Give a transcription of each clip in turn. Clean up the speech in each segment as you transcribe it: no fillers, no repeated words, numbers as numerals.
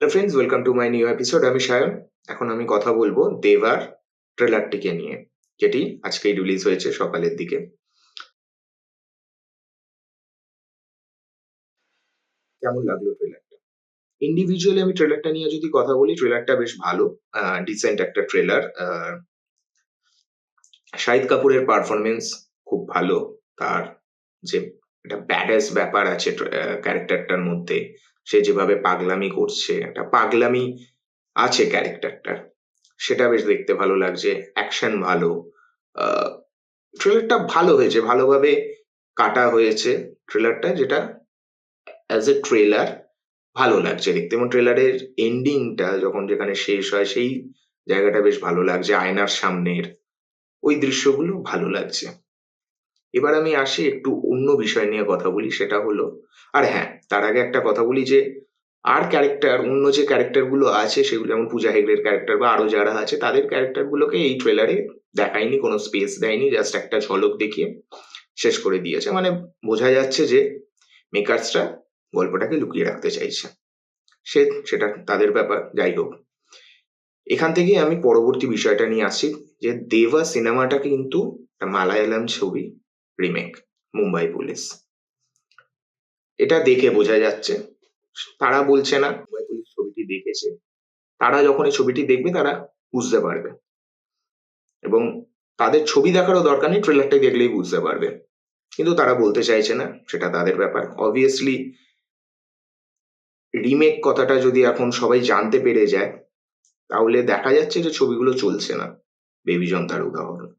Hello friends, welcome to my new episode. আমি সায়ন। এখন আমি কথা বলবো দেভার ট্রেলারটিকে নিয়ে, যেটি আজকেই রিলিজ হয়েছে সকালের দিকে। কেমন লাগলো ট্রেলারটা? ইন্ডিভিজুয়ালি আমি ট্রেলারটা নিয়ে যদি কথা বলি, ট্রেলারটা বেশ ভালো, ডিসেন্ট একটা ট্রেলার। শাহিদ কাপুরের পারফরমেন্স খুব ভালো। তার যে একটা ব্যাডাস ব্যাপার আছে ক্যারেক্টারটার মধ্যে, সে যেভাবে পাগলামি করছে, একটা পাগলামি আছে ক্যারেক্টারটার, সেটা বেশ দেখতে ভালো লাগছে। অ্যাকশন ভালো। ট্রেলারটা ভালো হয়েছে, ভালোভাবে কাটা হয়েছে ট্রেলারটা, যেটা অ্যাজ এ ট্রেলার ভালো লাগছে দেখতে। এবং ট্রেলারের এন্ডিংটা যখন যেখানে শেষ হয়, সেই জায়গাটা বেশ ভালো লাগছে। আয়নার সামনের ওই দৃশ্যগুলো ভালো লাগছে। এবার আমি আসি একটু অন্য বিষয় নিয়ে কথা বলি, সেটা হলো, আর হ্যাঁ, তার আগে একটা কথা বলি যে আর ক্যারেক্টার, অন্য যে ক্যারেক্টার গুলো আছে সেগুলো, যেমন পূজা হেগড়ের ক্যারেক্টার বা আরো যারা আছে, তাদের ক্যারেক্টার গুলোকে এই ট্রেলারে দেখায়নি, কোনো স্পেস দেয়নি, জাস্ট একটা ঝলক দেখিয়ে শেষ করে দিয়েছে। মানে বোঝা যাচ্ছে যে মেকার্সরা গল্পটাকে লুকিয়ে রাখতে চাইছে। সেটা তাদের ব্যাপার, যাই হোক। এখান থেকে আমি পরবর্তী বিষয়টা নিয়ে আসি, যে দেবা সিনেমাটা কিন্তু একটা মালায়ালাম ছবি রিমেক, মুম্বাই পুলিশ। এটা দেখে বোঝা যাচ্ছে, তারা বলছে না মুম্বাই পুলিশ ছবিটি দেখেছে, তারা যখন এই ছবিটি দেখবে তারা বুঝতে পারবে। এবং তাদের ছবি দেখারও দরকার নেই, ট্রেলারটা দেখলেই বুঝতে পারবে। কিন্তু তারা বলতে চাইছে না, সেটা তাদের ব্যাপার। অবভিয়াসলি রিমেক কথাটা যদি এখন সবাই জানতে পেরে যায়, তাহলে দেখা যাচ্ছে যে ছবিগুলো চলছে না। বেবি জন তার উদাহরণ।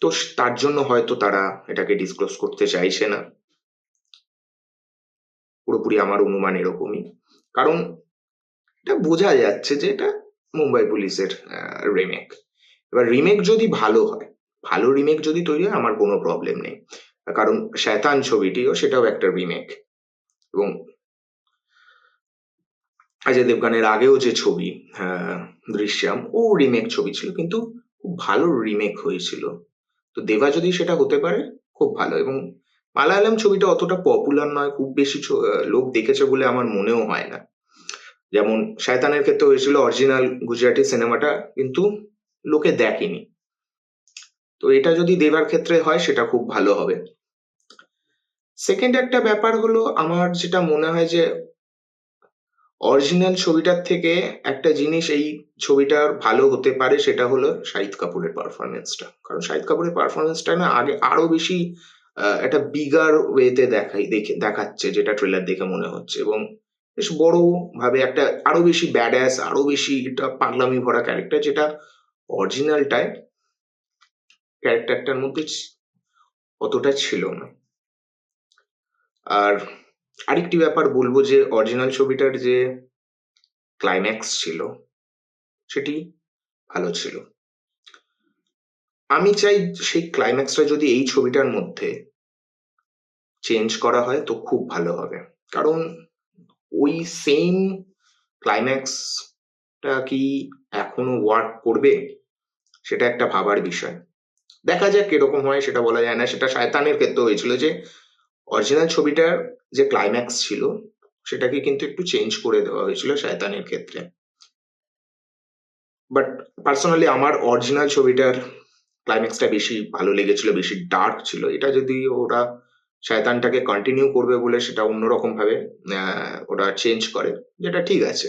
তো তার জন্য হয়তো তারা এটাকে ডিসক্লোজ করতে চাইছে না। পুরোপুরি আমার অনুমান এরকমই। কারণ এটা বোঝা যাচ্ছে যে এটা মুম্বাই পুলিশের রিমেক। এবার রিমেক যদি ভালো হয়, ভালো রিমেক যদি তৈরি হয়, আমার কোনো প্রবলেম নেই। কারণ শয়তান ছবিটিও সেটাও একটা রিমেক। এবং অজয় দেবগানের আগেও যে ছবি, দৃশ্যম, ও রিমেক ছবি ছিল, কিন্তু খুব ভালো রিমেক হয়েছিল। তো দেবা যদি সেটা হতে পারে, খুব ভালো। এবং মালায়ালাম ছবিটা অতটা পপুলার নয়, খুব বেশি লোক দেখেছে বলে আমার মনেও হয় না। যেমন শয়তানের ক্ষেত্রে হয়েছিল, অরিজিনাল গুজরাটি সিনেমাটা কিন্তু লোকে দেখেনি। তো এটা যদি দেবার ক্ষেত্রে হয়, সেটা খুব ভালো হবে। সেকেন্ড একটা ব্যাপার হলো, আমার যেটা মনে হয় যে অরিজিনাল ছবিটার থেকে একটা জিনিস এই ছবিটার ভালো হতে পারে, সেটা হলো শাহিদ কাপুরের পারফরমেন্সটা। কারণ শাহিদ কাপুরের পারফরমেন্সটা না আগে আরো বেশি একটা বিগার ওয়েতে দেখাচ্ছে, যেটা ট্রেলার দেখে মনে হচ্ছে। এবং বেশ বড় ভাবে একটা আরো বেশি ব্যাডাস, আরো বেশি একটা পাগলামি ভরা ক্যারেক্টার, যেটা অরিজিনালটায় ক্যারেক্টারটার মধ্যে অতটা ছিল না। আর আরেকটি ব্যাপার বলবো, যে অরিজিনাল ছবিটার যে ক্লাইম্যাক্স ছিল, সেটি ভালো ছিল। আমি চাই সেই ক্লাইম্যাক্সটা যদি এই ছবিটার মধ্যে চেঞ্জ করা হয়, তো খুব ভালো হবে। কারণ ওই সেম ক্লাইম্যাক্সটা কি এখনো ওয়ার্ক করবে, সেটা একটা ভাবার বিষয়। দেখা যাক কিরকম হয়, সেটা বলা যায় না। সেটা শয়তানের ক্ষেত্রে হয়েছিল, যে অরিজিনাল ছবিটার যে ক্লাইম্যাক্স ছিল, সেটাকে কিন্তু একটু চেঞ্জ করে দেওয়া হয়েছিল শয়তানের ক্ষেত্রে। বাট পার্সোনালি আমার অরিজিনাল ছবিটার ক্লাইম্যাক্সটা বেশি ভালো লেগেছিল, বেশি ডার্ক ছিল। এটা যদি ওরা শয়তানটাকে কন্টিনিউ করবে বলে সেটা অন্যরকম ভাবে ওরা চেঞ্জ করে, যেটা ঠিক আছে।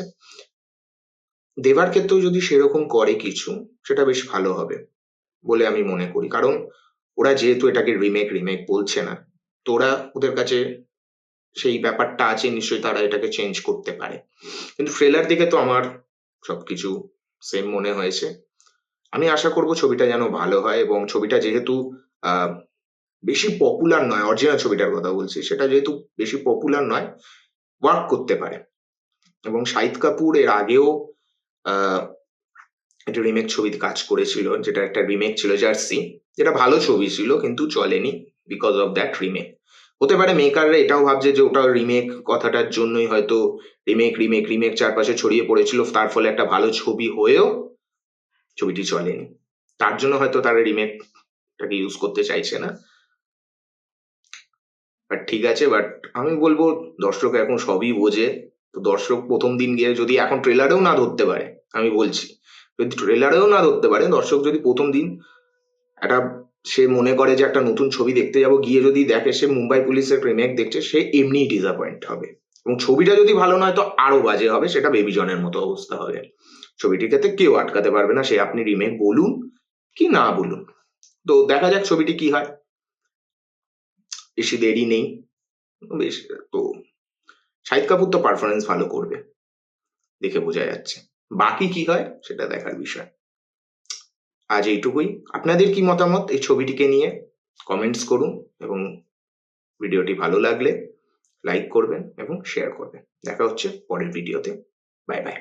দেবার ক্ষেত্রেও যদি সেরকম করে কিছু, সেটা বেশ ভালো হবে বলে আমি মনে করি। কারণ ওরা যেহেতু এটাকে রিমেক রিমেক বলছে না, তো ওরা, ওদের কাছে সেই ব্যাপারটা আছে, নিশ্চয়ই তারা এটাকে চেঞ্জ করতে পারে। কিন্তু ট্রেলার দেখে তো আমার সবকিছু সেম মনে হয়েছে। আমি আশা করব ছবিটা যেন ভালো হয়। এবং ছবিটা যেহেতু আহ বেশি পপুলার নয়, অরিজিনাল ছবিটার কথা বলছি, সেটা যেহেতু বেশি পপুলার নয়, ওয়ার্ক করতে পারে। এবং শাহিদ কাপুর এর আগেও আহ একটা রিমেক ছবিতে কাজ করেছিল, যেটা একটা রিমেক ছিল, জার্সি, যেটা ভালো ছবি ছিল, কিন্তু চলেনি বিকজ অফ দ্যাট রিমেক। হতে পারে মেকাররা এটাও ভাবছে যে ওটা রিমেক কথাটার জন্যই হয়তো রিমেক রিমেক রিমেক চারপাশে ছড়িয়ে পড়েছিল, তার ফলে একটা ভালো ছবি হয়েও ছবিটি চলেনি। তার জন্য হয়তো তারা রিমেকটাকে ইউজ করতে চাইছে না। বাট ঠিক আছে, বাট আমি বলবো দর্শক এখন সবই বোঝে। তো দর্শক প্রথম দিন গিয়ে যদি এখন ট্রেলারেও না ধরতে পারে, আমি বলছি যদি ট্রেলারেও না ধরতে পারে, দর্শক যদি প্রথম দিন একটা সে মনে করে যে একটা নতুন ছবি দেখতে যাব, গিয়ে যদি দেখে সে মুম্বাই পুলিশের রিমেক দেখছে, সে এমনিই ডিসঅ্যাপয়েন্ট হবে। এবং ছবিটা যদি ভালো নয় তো আরো বাজে হবে, সেটা বেবি জনের মতো অবস্থা হবে। ছবিটিকে কেউ আটকাতে পারবে না, সে আপনি রিমেক বলুন কি না বলুন। তো দেখা যাক ছবিটি কি হয়, বেশি দেরি নেই। বেশ, তো শাহিদ কাপুর তো পারফরমেন্স ভালো করবে, দেখে বোঝা যাচ্ছে। বাকি কি হয় সেটা দেখার বিষয়। আজ এইটুকুই। আপনাদের কি মতামত এই ছবিটিকে নিয়ে কমেন্টস করুন, এবং ভিডিওটি ভালো লাগলে লাইক করবেন এবং শেয়ার করবেন। দেখা হচ্ছে পরের ভিডিওতে। Bye bye.